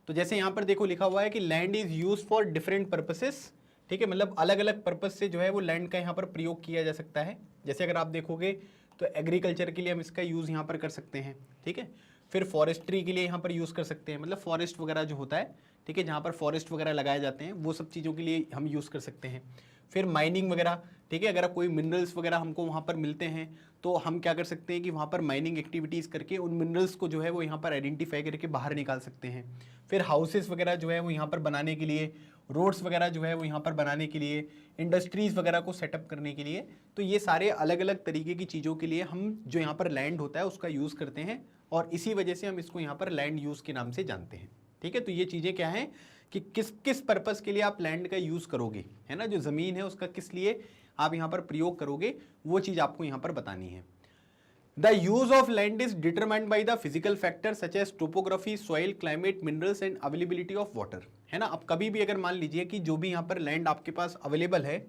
तो जैसे यहाँ पर देखो लिखा हुआ है कि land is use for different purposes, ठीक है, मतलब अलग अलग पर्पस से जो है वो लैंड का यहाँ पर प्रयोग किया जा सकता है। जैसे अगर आप देखोगे तो एग्रीकल्चर के लिए हम इसका यूज़ यहाँ पर कर सकते हैं, ठीक है। फिर फॉरेस्ट्री के लिए यहाँ पर यूज़ कर सकते हैं, मतलब फॉरेस्ट वगैरह जो होता है, ठीक है, जहाँ पर फॉरेस्ट वगैरह लगाए जाते हैं वो सब चीज़ों के लिए हम यूज़ कर सकते हैं। फिर माइनिंग वगैरह, ठीक है, अगर कोई मिनरल्स वगैरह हमको वहाँ पर मिलते हैं तो हम क्या कर सकते हैं कि वहाँ पर माइनिंग एक्टिविटीज़ करके उन मिनरल्स को जो है वो यहाँ पर आइडेंटिफाई करके बाहर निकाल सकते हैं। फिर हाउसेस वगैरह जो है वो यहाँ पर बनाने के लिए, रोड्स वगैरह जो है वो यहाँ पर बनाने के लिए, इंडस्ट्रीज़ वगैरह को सेटअप करने के लिए, तो ये सारे अलग अलग तरीके की चीज़ों के लिए हम जो यहाँ पर लैंड होता है उसका यूज़ करते हैं, और इसी वजह से हम इसको यहाँ पर लैंड यूज़ के नाम से जानते हैं, ठीक है। तो ये चीज़ें क्या हैं कि किस किस पर्पस के लिए आप लैंड का यूज़ करोगे, है ना, जो ज़मीन है उसका किस लिए आप यहाँ पर प्रयोग करोगे, वो चीज़ आपको यहाँ पर बतानी है। The use of land is determined by the physical factor such as topography, soil, climate, minerals and availability of water, है ना। अब कभी भी अगर मान लीजिए कि जो भी यहाँ पर लैंड आपके पास अवेलेबल है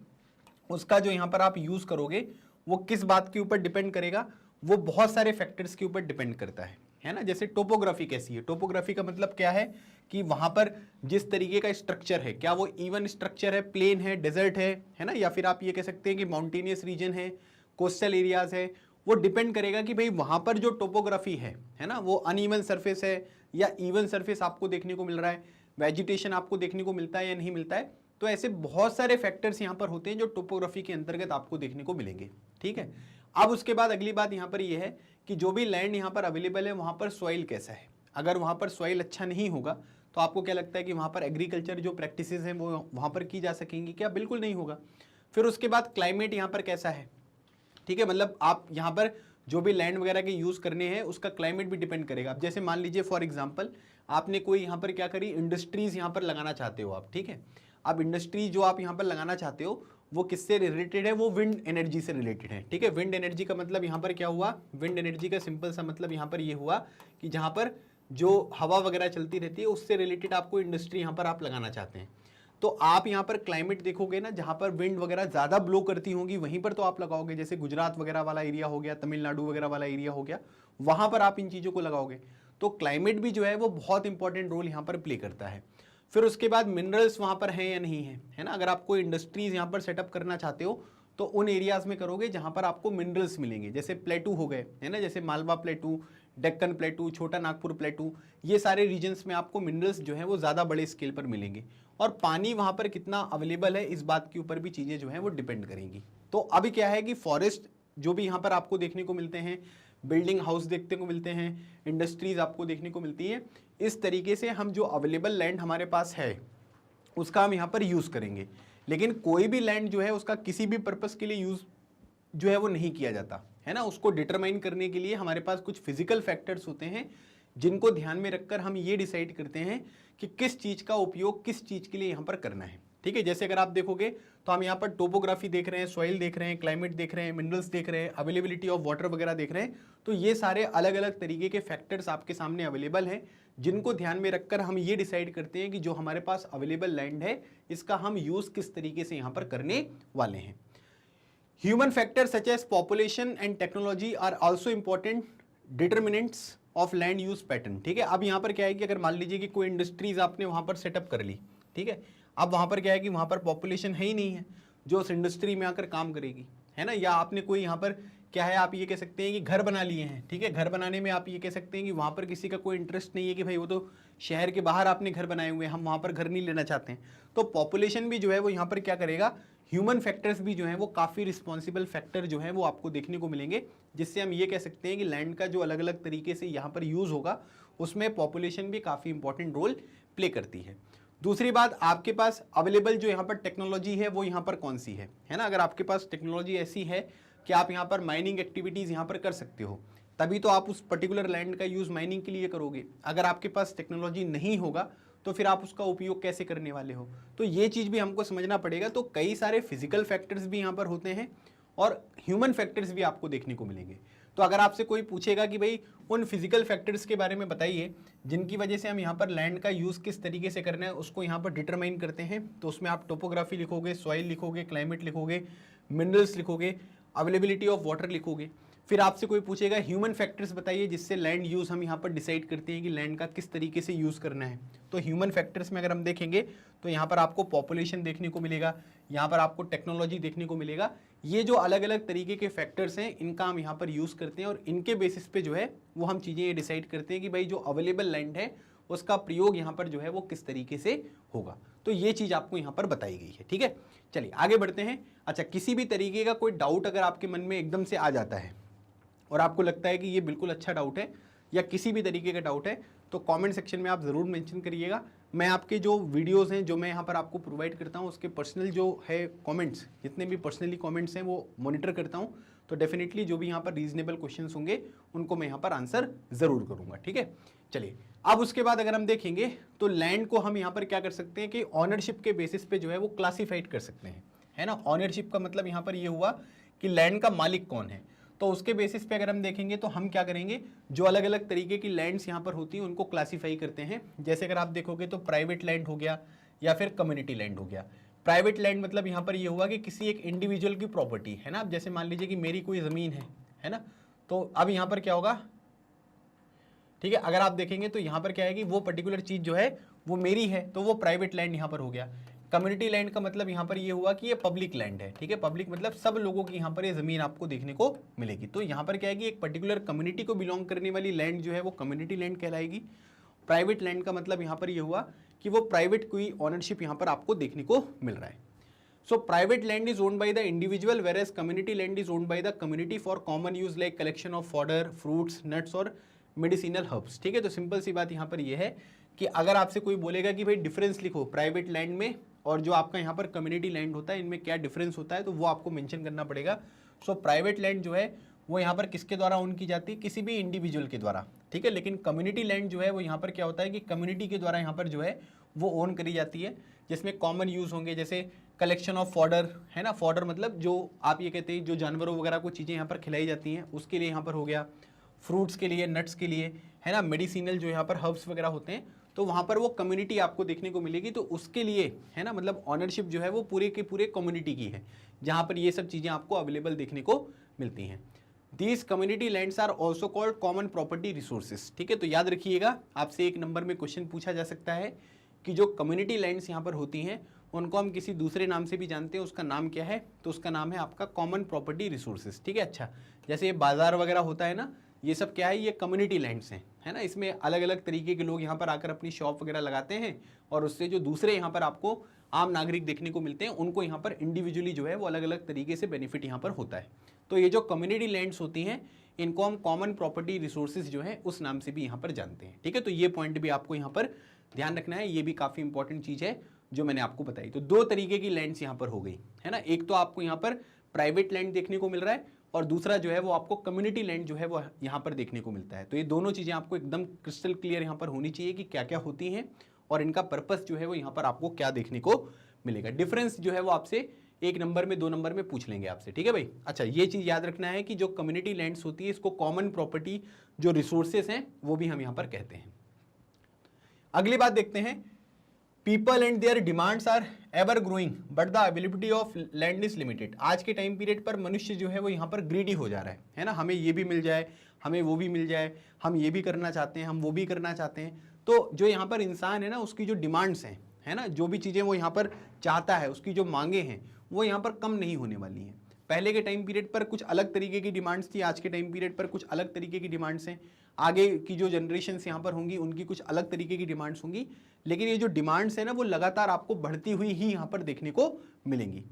उसका जो यहाँ पर आप यूज़ करोगे वो किस बात के ऊपर डिपेंड करेगा, वो बहुत सारे फैक्टर्स के ऊपर डिपेंड करता है ना। जैसे टोपोग्राफी कैसी है, टोपोग्राफी का मतलब क्या है कि वहाँ पर जिस तरीके का स्ट्रक्चर है, क्या वो इवन स्ट्रक्चर है, प्लेन है, डेजर्ट है ना, या फिर आप ये कह सकते हैं कि माउंटेनियस रीजन है, कोस्टल एरियाज है, वो डिपेंड करेगा कि भाई वहाँ पर जो टोपोग्राफी है ना, वो अनइवन सरफेस है या इवन सरफेस आपको देखने को मिल रहा है, वेजिटेशन आपको देखने को मिलता है या नहीं मिलता है। तो ऐसे बहुत सारे फैक्टर्स यहाँ पर होते हैं जो टोपोग्राफी के अंतर्गत आपको देखने को मिलेंगे, ठीक है। अब उसके बाद अगली बात यहाँ पर यह है कि जो भी लैंड यहाँ पर अवेलेबल है वहाँ पर सॉइल कैसा है। अगर वहाँ पर सॉइल अच्छा नहीं होगा तो आपको क्या लगता है कि वहाँ पर एग्रीकल्चर जो प्रैक्टिसेस हैं वो वहाँ पर की जा सकेंगी क्या? बिल्कुल नहीं होगा। फिर उसके बाद क्लाइमेट यहाँ पर कैसा है, ठीक है, मतलब आप यहाँ पर जो भी लैंड वगैरह के यूज़ करने हैं उसका क्लाइमेट भी डिपेंड करेगा। अब जैसे मान लीजिए फॉर एग्जांपल आपने कोई यहाँ पर क्या करी, इंडस्ट्रीज़ यहाँ पर लगाना चाहते हो आप, ठीक है। अब इंडस्ट्री जो आप यहाँ पर लगाना चाहते हो वो किससे रिलेटेड है, वो विंड एनर्जी से रिलेटेड है, ठीक है। विंड एनर्जी का मतलब यहाँ पर क्या हुआ, विंड एनर्जी का सिंपल सा मतलब यहाँ पर ये हुआ कि जहाँ पर जो हवा वगैरह चलती रहती है उससे रिलेटेड आपको इंडस्ट्री यहाँ पर आप लगाना चाहते हैं। तो आप यहाँ पर क्लाइमेट देखोगे ना, जहाँ पर विंड वगैरह ज़्यादा ब्लो करती होंगी वहीं पर तो आप लगाओगे। जैसे गुजरात वगैरह वाला एरिया हो गया, तमिलनाडु वगैरह वाला एरिया हो गया, वहाँ पर आप इन चीज़ों को लगाओगे। तो क्लाइमेट भी जो है वो बहुत इंपॉर्टेंट रोल यहाँ पर प्ले करता है। फिर उसके बाद मिनरल्स वहाँ पर हैं या नहीं है, है ना। अगर आप कोई इंडस्ट्रीज़ यहाँ पर सेटअप करना चाहते हो तो उन एरियाज़ में करोगे जहाँ पर आपको मिनरल्स मिलेंगे। जैसे प्लेटू हो गए, है ना, जैसे मालवा प्लेटू, डेक्कन प्लेटू, छोटा नागपुर प्लेटू, ये सारे रीजन्स में आपको मिनरल्स जो हैं वो ज़्यादा बड़े स्केल पर मिलेंगे। और पानी वहाँ पर कितना अवेलेबल है इस बात के ऊपर भी चीज़ें जो हैं वो डिपेंड करेंगी। तो अभी क्या है कि फॉरेस्ट जो भी यहाँ पर आपको देखने को मिलते हैं, बिल्डिंग हाउस देखने को मिलते हैं, इंडस्ट्रीज़ आपको देखने को मिलती है, इस तरीके से हम जो अवेलेबल लैंड हमारे पास है उसका हम यहाँ पर यूज़ करेंगे। लेकिन कोई भी लैंड जो है उसका किसी भी पर्पस के लिए यूज़ जो है वो नहीं किया जाता, है ना। उसको डिटरमाइन करने के लिए हमारे पास कुछ फिजिकल फैक्टर्स होते हैं जिनको ध्यान में रखकर हम ये डिसाइड करते हैं कि किस चीज़ का उपयोग किस चीज़ के लिए यहाँ पर करना है, ठीक है। जैसे अगर आप देखोगे तो हम यहाँ पर टोपोग्राफी देख रहे हैं, सॉइल देख रहे हैं, क्लाइमेट देख रहे हैं, मिनरल्स देख रहे हैं, अवेलेबिलिटी ऑफ वाटर वगैरह देख रहे हैं। तो ये सारे अलग अलग तरीके के फैक्टर्स आपके सामने अवेलेबल हैं जिनको ध्यान में रखकर हम ये डिसाइड करते हैं कि जो हमारे पास अवेलेबल लैंड है इसका हम यूज़ किस तरीके से यहाँ पर करने वाले हैं। Human factors such as population and technology are also important determinants of land use pattern, ठीक है। अब यहाँ पर क्या है कि अगर मान लीजिए कि कोई इंडस्ट्रीज आपने वहाँ पर सेटअप कर ली, ठीक है। अब वहाँ पर क्या है कि वहाँ पर पॉपुलेशन है ही नहीं है जो उस इंडस्ट्री में आकर काम करेगी, है ना। या आपने कोई यहाँ पर क्या है, आप ये कह सकते हैं कि घर बना लिए हैं, ठीक है। घर बनाने में आप ये कह सकते हैं कि वहाँ पर किसी का कोई इंटरेस्ट नहीं है कि भाई वो तो शहर के बाहर आपने घर बनाए हुए हैं, हम वहाँ पर घर नहीं लेना चाहते हैं। तो पॉपुलेशन भी जो है वो यहाँ पर क्या करेगा, ह्यूमन फैक्टर्स भी जो हैं वो काफ़ी रिस्पॉन्सिबल फैक्टर जो हैं वो आपको देखने को मिलेंगे, जिससे हम ये कह सकते हैं कि लैंड का जो अलग अलग तरीके से यहाँ पर यूज़ होगा उसमें पॉपुलेशन भी काफ़ी इंपॉर्टेंट रोल प्ले करती है। दूसरी बात, आपके पास अवेलेबल जो यहाँ पर टेक्नोलॉजी है वो यहाँ पर कौन सी है ना। अगर आपके पास टेक्नोलॉजी ऐसी है कि आप यहाँ पर माइनिंग एक्टिविटीज़ यहाँ पर कर सकते हो तभी तो आप उस पर्टिकुलर लैंड का यूज़ माइनिंग के लिए करोगे। अगर आपके पास टेक्नोलॉजी नहीं होगा तो फिर आप उसका उपयोग कैसे करने वाले हो, तो ये चीज़ भी हमको समझना पड़ेगा। तो कई सारे फिजिकल फैक्टर्स भी यहाँ पर होते हैं और ह्यूमन फैक्टर्स भी आपको देखने को मिलेंगे। तो अगर आपसे कोई पूछेगा कि भाई उन फिजिकल फैक्टर्स के बारे में बताइए जिनकी वजह से हम यहाँ पर लैंड का यूज़ किस तरीके से करना है उसको यहाँ पर डिटरमाइन करते हैं, तो उसमें आप टोपोग्राफी लिखोगे, सॉइल लिखोगे, क्लाइमेट लिखोगे, मिनरल्स लिखोगे, अवेलेबिलिटी ऑफ वाटर लिखोगे। फिर आपसे कोई पूछेगा ह्यूमन फैक्टर्स बताइए जिससे लैंड यूज हम यहाँ पर डिसाइड करते हैं कि लैंड का किस तरीके से यूज करना है। तो ह्यूमन फैक्टर्स में अगर हम देखेंगे तो यहाँ पर आपको पॉपुलेशन देखने को मिलेगा, यहाँ पर आपको टेक्नोलॉजी देखने को मिलेगा। ये जो अलग अलग तरीके के फैक्टर्स हैं इनका हम यहाँ पर यूज करते हैं और इनके बेसिस पे जो है वो हम चीज़ें ये डिसाइड करते हैं कि भाई जो अवेलेबल लैंड है उसका प्रयोग यहाँ पर जो है वो किस तरीके से होगा। तो ये चीज़ आपको यहाँ पर बताई गई है। ठीक है, चलिए आगे बढ़ते हैं। अच्छा, किसी भी तरीके का कोई डाउट अगर आपके मन में एकदम से आ जाता है और आपको लगता है कि ये बिल्कुल अच्छा डाउट है या किसी भी तरीके का डाउट है, तो कमेंट सेक्शन में आप ज़रूर मेंशन करिएगा। मैं आपके जो वीडियोस हैं जो मैं यहाँ पर आपको प्रोवाइड करता हूँ उसके पर्सनल जो है कमेंट्स, जितने भी पर्सनली कमेंट्स हैं वो मॉनिटर करता हूँ। तो डेफिनेटली जो भी यहाँ पर रीजनेबल क्वेश्चंस होंगे उनको मैं यहाँ पर आंसर ज़रूर करूँगा। ठीक है, चलिए अब उसके बाद अगर हम देखेंगे तो लैंड को हम यहाँ पर क्या कर सकते हैं कि ऑनरशिप के बेसिस पे जो है वो क्लासीफाइड कर सकते हैं, है ना। ऑनरशिप का मतलब यहाँ पर ये हुआ कि लैंड का मालिक कौन है। तो उसके बेसिस पे अगर हम देखेंगे तो हम क्या करेंगे, जो अलग अलग तरीके की लैंड्स यहाँ पर होती हैं उनको क्लासीफाई करते हैं। जैसे अगर आप देखोगे तो प्राइवेट लैंड हो गया या फिर कम्युनिटी लैंड हो गया। प्राइवेट लैंड मतलब यहाँ पर ये हुआ कि किसी एक इंडिविजुअल की प्रॉपर्टी है ना। अब जैसे मान लीजिए कि मेरी कोई ज़मीन है ना, तो अब यहाँ पर क्या होगा, ठीक है, अगर आप देखेंगे तो यहाँ पर क्या है कि वो पर्टिकुलर चीज़ जो है वो मेरी है, तो वो प्राइवेट लैंड यहाँ पर हो गया। कम्युनिटी लैंड का मतलब यहाँ पर ये हुआ कि ये पब्लिक लैंड है। ठीक है, पब्लिक मतलब सब लोगों की यहाँ पर ये ज़मीन आपको देखने को मिलेगी। तो यहाँ पर क्या है कि एक पर्टिकुलर कम्युनिटी को बिलोंग करने वाली लैंड जो है वो कम्युनिटी लैंड कहलाएगी। प्राइवेट लैंड का मतलब यहाँ पर ये हुआ कि वो प्राइवेट कोई ऑनरशिप यहाँ पर आपको देखने को मिल रहा है। So private land is owned by the individual where community land is owned by the community for common use like collection of fodder, fruits, nuts और मेडिसिनल हर्ब्स। ठीक है, तो सिंपल सी बात यहाँ पर यह है कि अगर आपसे कोई बोलेगा कि भाई डिफरेंस लिखो प्राइवेट लैंड में और जो आपका यहाँ पर कम्युनिटी लैंड होता है इनमें क्या डिफरेंस होता है, तो वो आपको मेंशन करना पड़ेगा। सो प्राइवेट लैंड जो है वो यहाँ पर किसके द्वारा ओन की जाती है, किसी भी इंडिविजुअल के द्वारा। ठीक है, लेकिन कम्युनिटी लैंड जो है वो यहाँ पर क्या होता है कि कम्युनिटी के द्वारा यहाँ पर जो है वो ओन करी जाती है, जिसमें कॉमन यूज़ होंगे जैसे कलेक्शन ऑफ फॉडर, है ना। फॉडर मतलब जो आप ये कहते हैं जो जानवरों वगैरह को चीज़ें यहाँ पर खिलाई जाती हैं उसके लिए यहाँ पर हो गया, फ्रूट्स के लिए, नट्स के लिए, है ना, मेडिसिनल जो यहाँ पर हर्ब्स वगैरह होते हैं, तो वहाँ पर वो कम्युनिटी आपको देखने को मिलेगी। तो उसके लिए, है ना, मतलब ऑनरशिप जो है वो पूरे के पूरे कम्युनिटी की है, जहाँ पर ये सब चीज़ें आपको अवेलेबल देखने को मिलती हैं। These community lands are also called common property resources. ठीक है, तो याद रखिएगा, आपसे एक नंबर में क्वेश्चन पूछा जा सकता है कि जो कम्युनिटी लैंड्स यहाँ पर होती हैं उनको हम किसी दूसरे नाम से भी जानते हैं, उसका नाम क्या है, तो उसका नाम है आपका कॉमन प्रॉपर्टी रिसोर्सेज। ठीक है, अच्छा, जैसे ये बाजार वगैरह होता है ना, ये सब क्या है, ये कम्युनिटी लैंड्स हैं, है ना। इसमें अलग अलग तरीके के लोग यहाँ पर आकर अपनी शॉप वगैरह लगाते हैं और उससे जो दूसरे यहाँ पर आपको आम नागरिक देखने को मिलते हैं उनको यहाँ पर इंडिविजुअली जो है वो अलग अलग तरीके से बेनिफिट यहाँ पर होता है। तो ये जो कम्युनिटी लैंड्स होती हैं इनको हम कॉमन प्रॉपर्टी रिसोर्सेज जो है उस नाम से भी यहाँ पर जानते हैं। ठीक है, तो ये पॉइंट भी आपको यहाँ पर ध्यान रखना है, ये भी काफ़ी इंपॉर्टेंट चीज़ है जो मैंने आपको बताई। तो दो तरीके की लैंड्स यहाँ पर हो गई, है ना। एक तो आपको यहाँ पर प्राइवेट लैंड देखने को मिल रहा है और दूसरा जो है वो आपको कम्युनिटी लैंड जो है वो यहाँ पर देखने को मिलता है। तो ये दोनों चीज़ें आपको एकदम क्रिस्टल क्लियर यहाँ पर होनी चाहिए कि क्या क्या होती हैं और इनका पर्पस जो है वो यहाँ पर आपको क्या देखने को मिलेगा। डिफरेंस जो है वो आपसे एक नंबर में, 2 नंबर में पूछ लेंगे आपसे। ठीक है भाई, अच्छा, ये चीज़ याद रखना है कि जो कम्युनिटी लैंड्स होती है इसको कॉमन प्रॉपर्टी जो रिसोर्सेज हैं वो भी हम यहाँ पर कहते हैं। अगली बात देखते हैं, people and their demands are ever growing but the availability of land is limited. आज के टाइम पीरियड पर मनुष्य जो है वो यहाँ पर ग्रीडी हो जा रहा है ना। हमें ये भी मिल जाए, हमें वो भी मिल जाए, हम ये भी करना चाहते हैं, हम वो भी करना चाहते हैं। तो जो यहाँ पर इंसान है ना उसकी जो डिमांड्स हैं, है ना, जो भी चीज़ें वो यहाँ पर चाहता है उसकी जो मांगे हैं वो यहाँ पर कम नहीं होने वाली हैं। पहले के टाइम पीरियड पर कुछ अलग तरीके की डिमांड्स थी, आज के टाइम पीरियड पर कुछ अलग तरीके की डिमांड्स हैं, आगे की जो जनरेशन्स यहाँ पर होंगी उनकी कुछ अलग तरीके की डिमांड्स होंगी। लेकिन ये जो डिमांड्स है ना वो लगातार आपको बढ़ती हुई ही यहाँ पर देखने को मिलेंगी।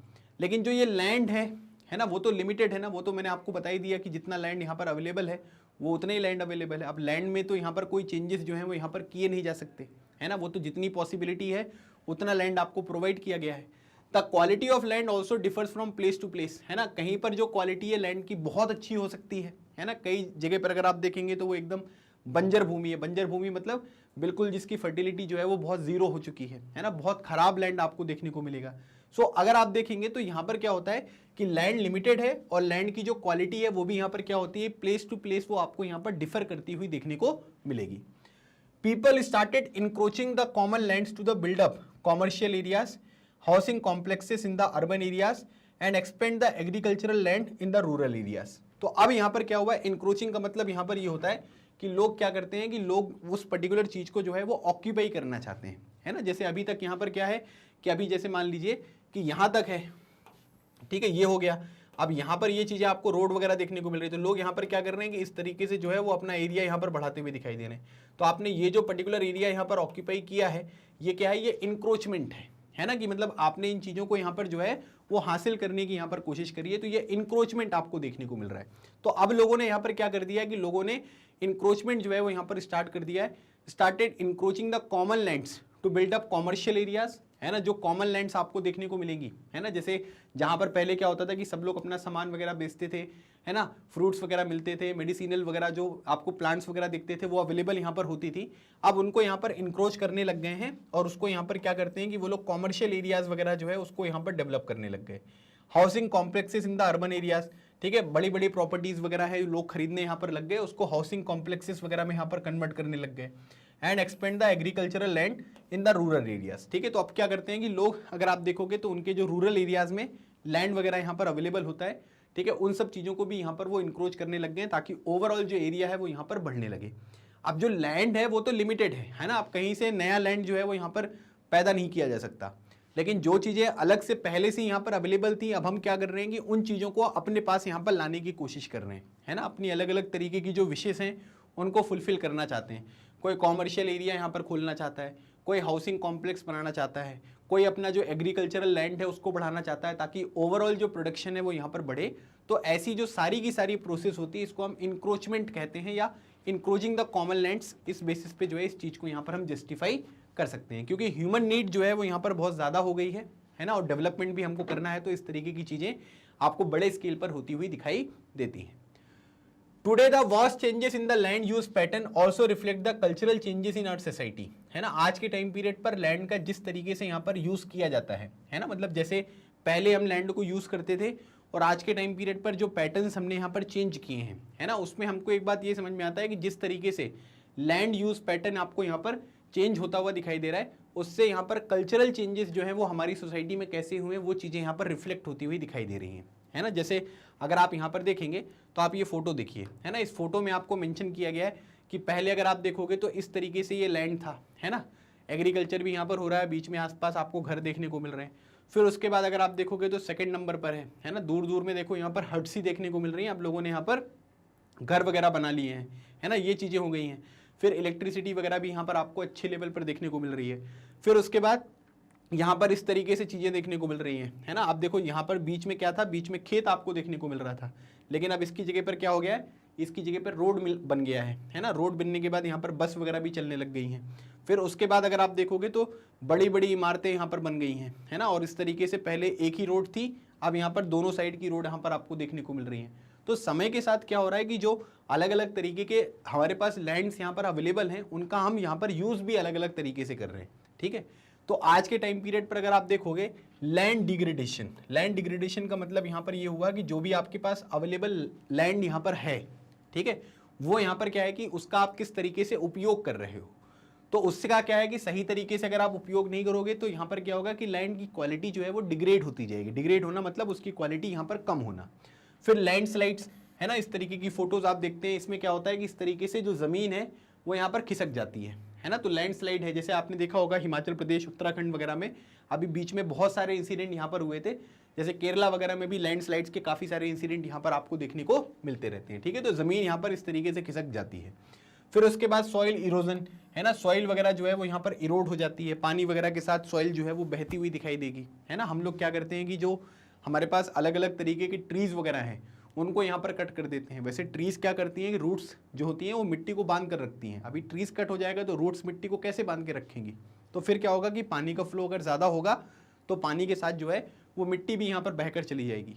लेकिन जो ये लैंड है ना, वो तो लिमिटेड है ना, वो तो मैंने आपको बता ही दिया कि जितना लैंड यहाँ पर अवेलेबल है वो उतना ही लैंड अवेलेबल है। अब लैंड में तो यहाँ पर कोई चेंजेस जो हैं वो यहाँ पर किए नहीं जा सकते, है ना, वो तो जितनी पॉसिबिलिटी है उतना लैंड आपको प्रोवाइड किया गया है। The quality of land also differs from place to place, है ना। कहीं पर जो क्वालिटी है लैंड की बहुत अच्छी हो सकती है ना। कई जगह पर अगर आप देखेंगे तो वो एकदम बंजर भूमि है। बंजर भूमि मतलब बिल्कुल जिसकी फर्टिलिटी जो है वो बहुत जीरो हो चुकी है ना। बहुत खराब लैंड आपको देखने को मिलेगा। सो अगर आप देखेंगे तो यहाँ पर क्या होता है कि लैंड लिमिटेड है और लैंड की जो क्वालिटी है वो भी यहाँ पर क्या होती है, प्लेस टू प्लेस वो आपको यहाँ पर डिफर करती हुई देखने को मिलेगी। People started encroaching the common lands to the build up commercial areas, housing complexes in the urban areas and expand the agricultural land in the rural areas. तो अब यहाँ पर क्या हुआ है, इंक्रोचिंग का मतलब यहाँ पर ये होता है कि लोग क्या करते हैं कि लोग उस पर्टिकुलर चीज को जो है वो ऑक्यूपाई करना चाहते हैं, है ना। जैसे अभी तक यहाँ पर क्या है कि अभी जैसे मान लीजिए कि यहाँ तक है, ठीक है, ये हो गया। अब यहाँ पर ये चीजें आपको रोड वगैरह देखने को मिल रही है, तो लोग यहाँ पर क्या कर रहे हैं कि इस तरीके से जो है वो अपना एरिया यहाँ पर बढ़ाते हुए दिखाई दे रहे हैं। तो आपने ये जो पर्टिकुलर एरिया यहाँ पर ऑक्यूपाई किया है, ये क्या है, ये इंक्रोचमेंट है ना, कि मतलब आपने इन चीजों को यहाँ पर जो है वो हासिल करने की यहाँ पर कोशिश करी है, तो ये इंक्रोचमेंट आपको देखने को मिल रहा है। तो अब लोगों ने यहाँ पर क्या कर दिया है कि लोगों ने इंक्रोचमेंट जो है वो यहाँ पर स्टार्ट कर दिया है, started encroaching the common lands to build up commercial areas, है ना, जो कॉमन लैंड्स आपको देखने को मिलेंगी, है ना। जैसे जहां पर पहले क्या होता था कि सब लोग अपना सामान वगैरह बेचते थे, है ना, फ्रूट्स वगैरह मिलते थे, मेडिसिनल वगैरह जो आपको प्लांट्स वगैरह दिखते थे वो अवेलेबल यहाँ पर होती थी। अब उनको यहाँ पर इंक्रोच करने लग गए हैं और उसको यहाँ पर क्या करते हैं कि वो लोग कॉमर्शियल एरियाज वगैरह जो है उसको यहाँ पर डेवलप करने लग गए। Housing complexes in the urban areas, ठीक है, बड़ी बड़ी प्रॉपर्टीज वगैरह है लोग खरीदने यहाँ पर लग गए, उसको हाउसिंग कॉम्प्लेक्सेस वगैरह में यहाँ पर कन्वर्ट करने लग गए। And expand the agricultural land in the rural areas, ठीक है। तो अब क्या करते हैं कि लोग, अगर आप देखोगे तो उनके जो रूरल एरियाज में लैंड वगैरह यहाँ पर अवेलेबल होता है, ठीक है, उन सब चीज़ों को भी यहाँ पर वो इंक्रोच करने लग गए ताकि ओवरऑल जो एरिया है वो यहाँ पर बढ़ने लगे। अब जो लैंड है वो तो लिमिटेड है ना, आप कहीं से नया लैंड जो है वो यहाँ पर पैदा नहीं किया जा सकता, लेकिन जो चीज़ें अलग से पहले से यहाँ पर अवेलेबल थी, अब हम क्या कर रहे हैं कि उन चीज़ों को अपने पास यहाँ पर लाने की कोशिश कर रहे हैं, है ना। अपनी अलग अलग तरीके की जो विशेष हैं उनको फुलफिल करना चाहते हैं। कोई कॉमर्शियल एरिया यहाँ पर खोलना चाहता है, कोई हाउसिंग कॉम्प्लेक्स बनाना चाहता है, कोई अपना जो एग्रीकल्चरल लैंड है उसको बढ़ाना चाहता है ताकि ओवरऑल जो प्रोडक्शन है वो यहाँ पर बढ़े। तो ऐसी जो सारी की सारी प्रोसेस होती है इसको हम इंक्रोचमेंट कहते हैं या इंक्रोचिंग द कॉमन लैंड्स। इस बेसिस पे जो है इस चीज़ को यहाँ पर हम जस्टिफाई कर सकते हैं, क्योंकि ह्यूमन नीड जो है वो यहाँ पर बहुत ज़्यादा हो गई है ना, और डेवलपमेंट भी हमको करना है, तो इस तरीके की चीज़ें आपको बड़े स्केल पर होती हुई दिखाई देती हैं। Today the vast changes in the land use pattern also reflect the cultural changes in our society, है ना। आज के टाइम पीरियड पर लैंड का जिस तरीके से यहाँ पर यूज किया जाता है ना, मतलब जैसे पहले हम लैंड को यूज करते थे और आज के टाइम पीरियड पर जो पैटर्न्स हमने यहाँ पर चेंज किए हैं, है ना, उसमें हमको एक बात ये समझ में आता है कि जिस तरीके से लैंड यूज पैटर्न आपको यहाँ पर चेंज होता हुआ दिखाई दे रहा है, उससे यहाँ पर कल्चरल चेंजेस जो है वो हमारी सोसाइटी में कैसे हुए वो चीज़ें यहाँ पर रिफ्लेक्ट होती हुई दिखाई दे रही हैं, है ना। जैसे अगर आप यहाँ पर देखेंगे तो आप ये फोटो देखिए, है ना, इस फोटो में आपको मेंशन किया गया है कि पहले अगर आप देखोगे तो इस तरीके से ये लैंड था, है ना, एग्रीकल्चर भी यहाँ पर हो रहा है, बीच में आसपास आपको घर देखने को मिल रहे हैं। फिर उसके बाद अगर आप देखोगे तो सेकंड नंबर पर है ना, दूर दूर में देखो यहाँ पर हट्स ही देखने को मिल रही हैं, आप लोगों ने यहाँ पर घर वगैरह बना लिए हैं, है ना, ये चीज़ें हो गई हैं। फिर इलेक्ट्रिसिटी वगैरह भी यहाँ पर आपको अच्छे लेवल पर देखने को मिल रही है। फिर उसके बाद यहाँ पर इस तरीके से चीज़ें देखने को मिल रही हैं, है ना। आप देखो यहाँ पर बीच में क्या था, बीच में खेत आपको देखने को मिल रहा था, लेकिन अब इसकी जगह पर क्या हो गया है, इसकी जगह पर रोड बन गया है ना। रोड बनने के बाद यहाँ पर बस वगैरह भी चलने लग गई हैं। फिर उसके बाद अगर आप देखोगे तो बड़ी बड़ी इमारतें यहाँ पर बन गई हैं, है ना। और इस तरीके से पहले एक ही रोड थी, अब यहाँ पर दोनों साइड की रोड यहाँ पर आपको देखने को मिल रही हैं। तो समय के साथ क्या हो रहा है कि जो अलग अलग तरीके के हमारे पास लैंड्स यहाँ पर अवेलेबल हैं, उनका हम यहाँ पर यूज़ भी अलग अलग तरीके से कर रहे हैं, ठीक है। तो आज के टाइम पीरियड पर अगर आप देखोगे लैंड डिग्रेडेशन का मतलब यहाँ पर ये हुआ कि जो भी आपके पास अवेलेबल लैंड यहाँ पर है, ठीक है, वो यहाँ पर क्या है कि उसका आप किस तरीके से उपयोग कर रहे हो। तो उससे क्या है कि सही तरीके से अगर आप उपयोग नहीं करोगे तो यहाँ पर क्या होगा कि लैंड की क्वालिटी जो है वो डिग्रेड होती जाएगी। डिग्रेड होना मतलब उसकी क्वालिटी यहाँ पर कम होना। फिर लैंडस्लाइड्स, है ना, इस तरीके की फोटोज आप देखते हैं, इसमें क्या होता है कि इस तरीके से जो ज़मीन है वो यहाँ पर खिसक जाती है ना। तो लैंडस्लाइड है, जैसे आपने देखा होगा हिमाचल प्रदेश, उत्तराखंड वगैरह में अभी बीच में बहुत सारे इंसिडेंट यहाँ पर हुए थे। जैसे केरला वगैरह में भी लैंडस्लाइड्स के काफ़ी सारे इंसिडेंट यहाँ पर आपको देखने को मिलते रहते हैं, ठीक है। तो ज़मीन यहाँ पर इस तरीके से खिसक जाती है। फिर उसके बाद सॉइल इरोजन, है ना, सॉइल वगैरह जो है वो यहाँ पर इरोड हो जाती है, पानी वगैरह के साथ सॉइल जो है वो बहती हुई दिखाई देगी, है ना। हम लोग क्या करते हैं कि जो हमारे पास अलग अलग तरीके के ट्रीज़ वगैरह हैं उनको यहाँ पर कट कर देते हैं। वैसे ट्रीज़ क्या करती हैं कि रूट्स जो होती हैं वो मिट्टी को बांध कर रखती हैं। अभी ट्रीज़ कट हो जाएगा तो रूट्स मिट्टी को कैसे बांध के रखेंगी, तो फिर क्या होगा कि पानी का फ्लो अगर ज़्यादा होगा तो पानी के साथ जो है वो मिट्टी भी यहाँ पर बहकर चली जाएगी।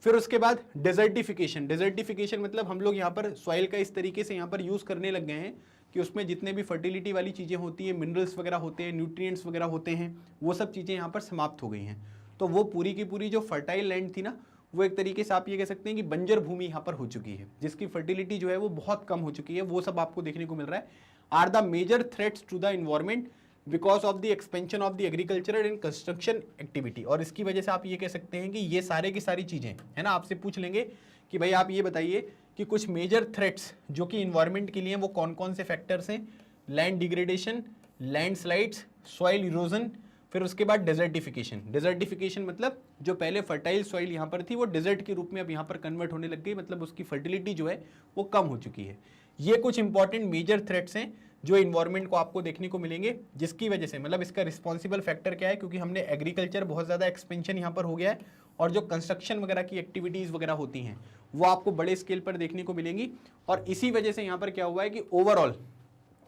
फिर उसके बाद डेजर्टिफिकेशन मतलब हम लोग यहाँ पर सॉइल का इस तरीके से यहाँ पर यूज़ करने लग गए हैं कि उसमें जितने भी फर्टिलिटी वाली चीज़ें होती हैं, मिनरल्स वगैरह होते हैं, न्यूट्रिएंट्स वगैरह होते हैं, वो सब चीज़ें यहाँ पर समाप्त हो गई हैं। तो वो पूरी की पूरी जो फर्टाइल लैंड थी ना, वो एक तरीके से आप ये कह सकते हैं कि बंजर भूमि यहाँ पर हो चुकी है, जिसकी फर्टिलिटी जो है वो बहुत कम हो चुकी है। वो सब आपको देखने को मिल रहा है। Are the major threats to the environment because of the expansion of the agricultural and construction activity. और इसकी वजह से आप ये कह सकते हैं कि ये सारे की सारी चीज़ें, है ना, आपसे पूछ लेंगे कि भाई आप ये बताइए कि कुछ मेजर थ्रेट्स जो कि इन्वायरमेंट के लिए वो कौन कौन से फैक्टर्स हैं। Land degradation, landslides, soil erosion, फिर उसके बाद डेजर्टिफिकेशन। डेजर्टिफिकेशन मतलब जो पहले फर्टाइल सॉइल यहाँ पर थी वो डेजर्ट के रूप में अब यहाँ पर कन्वर्ट होने लग गई, मतलब उसकी फर्टिलिटी जो है वो कम हो चुकी है। ये कुछ इंपॉर्टेंट मेजर थ्रेट्स हैं जो इन्वायरमेंट को आपको देखने को मिलेंगे, जिसकी वजह से मतलब इसका रिस्पॉन्सिबल फैक्टर क्या है, क्योंकि हमने एग्रीकल्चर बहुत ज़्यादा एक्सपेंशन यहाँ पर हो गया है और जो कंस्ट्रक्शन वगैरह की एक्टिविटीज़ वगैरह होती हैं वो आपको बड़े स्केल पर देखने को मिलेंगी। और इसी वजह से यहाँ पर क्या हुआ है कि ओवरऑल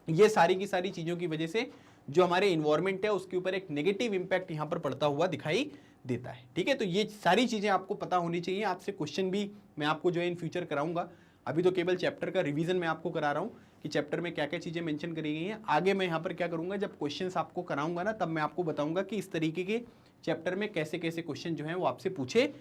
ये सारी की सारी चीज़ों की वजह से जो हमारे इन्वायरमेंट है उसके ऊपर एक नेगेटिव इंपैक्ट यहाँ पर पड़ता हुआ दिखाई देता है। ठीक है, तो ये सारी चीज़ें आपको पता होनी चाहिए। आपसे क्वेश्चन भी मैं आपको जो है इन फ्यूचर कराऊंगा। अभी तो केवल चैप्टर का रिवीजन मैं आपको करा रहा हूँ कि चैप्टर में क्या क्या चीज़ें मेंशन करी गई हैं। आगे मैं यहाँ पर क्या करूँगा, जब क्वेश्चंस आपको कराऊंगा ना तब मैं आपको बताऊंगा कि इस तरीके के चैप्टर में कैसे कैसे क्वेश्चन जो हैं वो आपसे पूछे